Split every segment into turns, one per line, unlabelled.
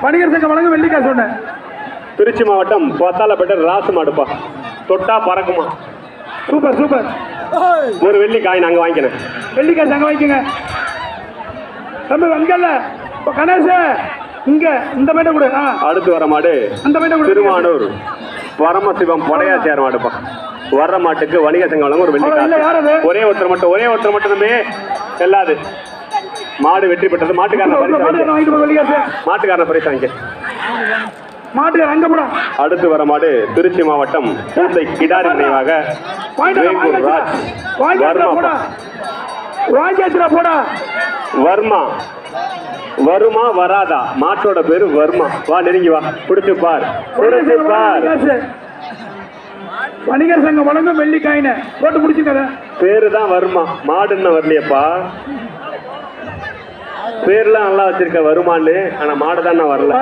வணிகர் சங்கம் வழங்க வெள்ளிக்காய் சொன்னேன்.
திருச்சி மாவட்டம் பொத்தாலப்பேட்டை ராசு மாடுப்பா. தொட்டா பறக்குமா.
Super super.
ஒரு வெள்ளிக்காய் நாங்க வாங்கிக்கிறேன்.
வெள்ளிக்காய் நாங்க வாங்கிக்கங்க. தம்பி வங்கல்ல கணேச இங்க இந்த மேட்ட கூட.
அடுத்து வர மாடு
அந்த மேட்ட கூட
திருமானூர் பரமசிவம் பொடையாச்சியார் மாடுப்பா. வர்ற மாட்டுக்கு வணிக சங்கம் வழங்க ஒரு வெள்ளிக்காய். ஒரே ஒருத்தர் மட்டும் தம்பி செல்லாது. மாடு வெற்றி பெற்றது. மாட்டுக்காரன பரிசு வாங்க. அடுத்து வர மாடு திருச்சி மாவட்டம் கிடாரி நினைவாக வர்மா. வருமா வராதா மாட்டோட பேரு வர்மா. வா நெருங்கி வா. பிடிச்சு பார்.
வணிகர் சங்கம் வழங்கும் வெள்ளிக்காயின போட்டு பிடிச்சுக்க.
பேரு தான் வருமா. மாடுன்னு வரலையப்பா. பேர்லாம் நல்லா வச்சிருக்க வருமானு. ஆனா மாடு தான் வரல.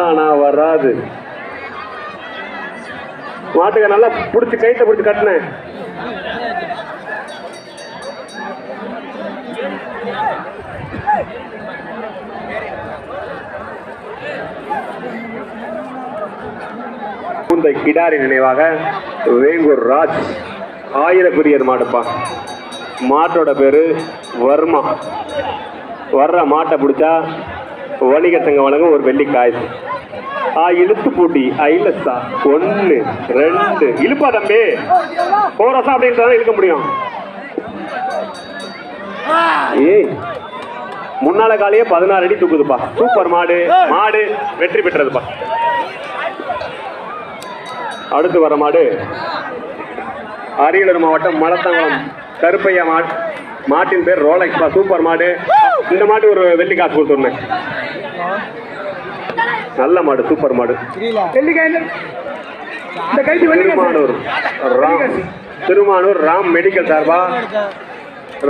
ஆனா வராது. மாட்டுக்க நல்லா புடிச்சு கைத்த புடிச்சு கட்டினேன். கிடாரி நினைவாக வேங்கூர் ராஜ் ஆயிரக்குரியர் மாடுப்பா. மாட்டோட பேரு வர்மா. வர்ற மாட்டை பிடிச்சா வணிக சங்கம் வழங்கும் ஒரு வெள்ளிக்காய். இழுத்து பூட்டி ஐலசா 1 2 இழுப்பா தம்பி. போரசா அப்படின்றத இழுக்க முடியும். முன்னால காலையே 16 அடி தூக்குதுப்பா. சூப்பர் மாடு. மாடு வெற்றி பெற்றதுப்பா. அடுத்து வர மாடு அரியலூர் மாவட்டம் மலத்தங்குளம் கருப்பையா மாட்டின் பேர் ரோலக்ஸ்பா. சூப்பர் மாடு. இந்த மாட்டு ஒரு வெள்ளி காசு கொடுத்துருந்தேன். நல்ல மாடு. சூப்பர் மாடு. திருமானூர் ராம் மெடிக்கல் சார்பா.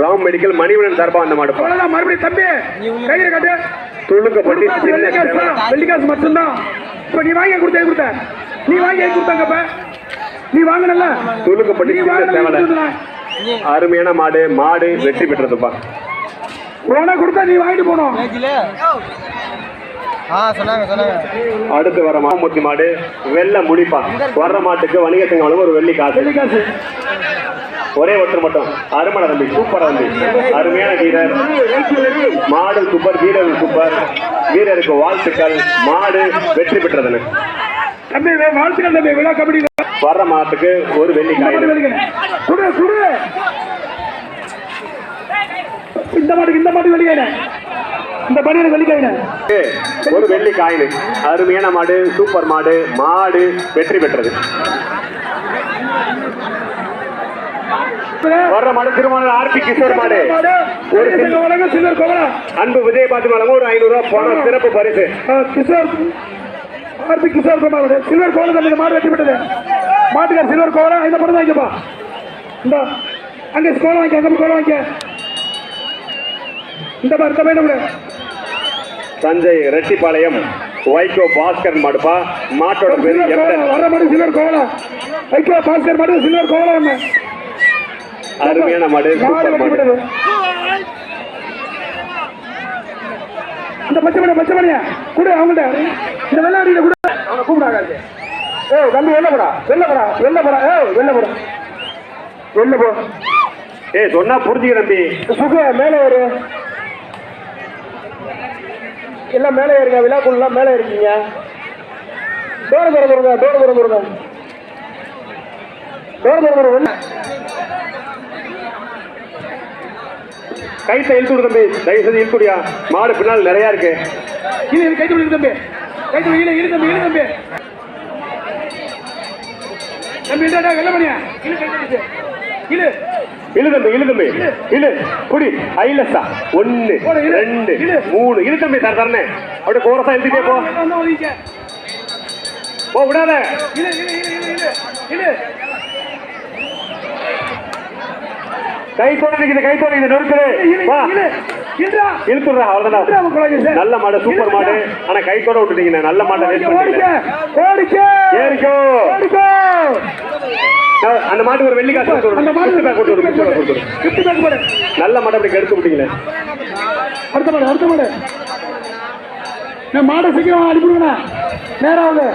ராம் மெடிக்கல் மணிவனன் சார்பா அந்த மாடு. துளுக்கப்பட்டி
வெள்ளிக்காசு மட்டும்தான். இப்ப நீ வாங்கி கொடுத்த நீ வாங்கி கொடுத்தாங்கப்ப. நீ வாங்கினல
துளுக்கப்பட்டி அருமையான மாடு. மாடு வெற்றி பெற்றதுப்பா.
கொடுத்தா நீ வாங்கிட்டு போனோம்.
அடுத்து வர மாமூர்த்தி மாடு வெள்ள முடிப்பா. வர்ற மாட்டுக்கு வணிக சங்கம் ஒரு வெள்ளி காசு. ஒரே ஒருத்தர் மட்டும். அருமனை தம்பி. சூப்பர் தம்பி. அருமையான வீரர். மாடு சூப்பர். வீரர் சூப்பர். வீரருக்கு வாழ்த்துக்கள். மாடு வெற்றி பெற்றதுன்னு
தம்பி வாழ்த்துக்கள் தம்பி. விழா கபடி.
வர்ற மாட்டுக்கு ஒரு வெள்ளி காய்.
இந்த மாட்டு வெளியான இந்த பணியில வெள்ளிக்காயின
ஒரு வெள்ளி காயின். அருமையான மாடு. சூப்பர் மாடு. மாடு வெற்றி பெற்றது. வர்ற மாடு திருமணம் ஆர்பி கிஷோர் மாடு. ஒரு
சில்வர் கோவலா
அன்பு விஜய் பாத்து வழங்க ஒரு 500 ரூபாய் போன சிறப்பு பரிசு.
கிஷோர் ஆர்பி கிஷோர் குமார் சில்வர் கோவலா தம்பி மாடு வெற்றி பெற்றது. மாட்டுக்கார் சில்வர் கோவலா. இந்த படம் வாங்கிப்பா. இந்த அங்க கோலம் வாங்கி. அங்க கோலம் வாங்க. இந்த மாதிரி
தஞ்சை ரெட்டிப்பாளையம் வைகோ பாஸ்கர் மாடுப்பா. மாட்டோட பேரு
வர மாடு சில்வர் கோவலா. வைகோ பாஸ்கர் மாடு சில்வர் கோவலா.
அருமையான மாடு. சூப்பர் மாடு.
இந்த பச்சை மணியா கூட அவங்கள்ட்ட இந்த வெள்ளாடியில கூட அவனை கூப்பிடாங்க. தம்பி வெளில போடா.
சொன்னா புரிஞ்சுக்க தம்பி.
சுக மேலே ஒரு எல்லாம் மேலே இருங்க. விழாக்குள்ளலாம் மேலே இருக்கீங்க. டோர
கைத்த இழுத்து விடு தம்பி. தயவு செய்து இழுத்துடியா. மாடு பின்னால் நிறைய இருக்கு.
கைத்து விடு தம்பி. இழு தம்பி. வெள்ள பண்ணியா
இழு தம்பி. குடி ஐலசா 1 2 3 இழு தம்பி. தரனே அப்படியே கோரசா எழுதிட்டே போ விடாத. கை தோணிக்குது நொறுக்குது. இழுத்துடுறா. அவ்வளவுதான். நல்ல மாடு. சூப்பர் மாடு. ஆனா கைத்தோட விட்டுட்டீங்க. நல்ல மாட்டை ஏறிக்கோ. அந்த மாட்டுக்கு ஒரு வெள்ளி காசு. நல்ல மாட்டை அப்படி கெடுத்து விட்டீங்களே.
அடுத்த மாடு நான் மாடை சீக்கிரம் அனுப்பிடுங்கண்ணா நேரம் ஆகுது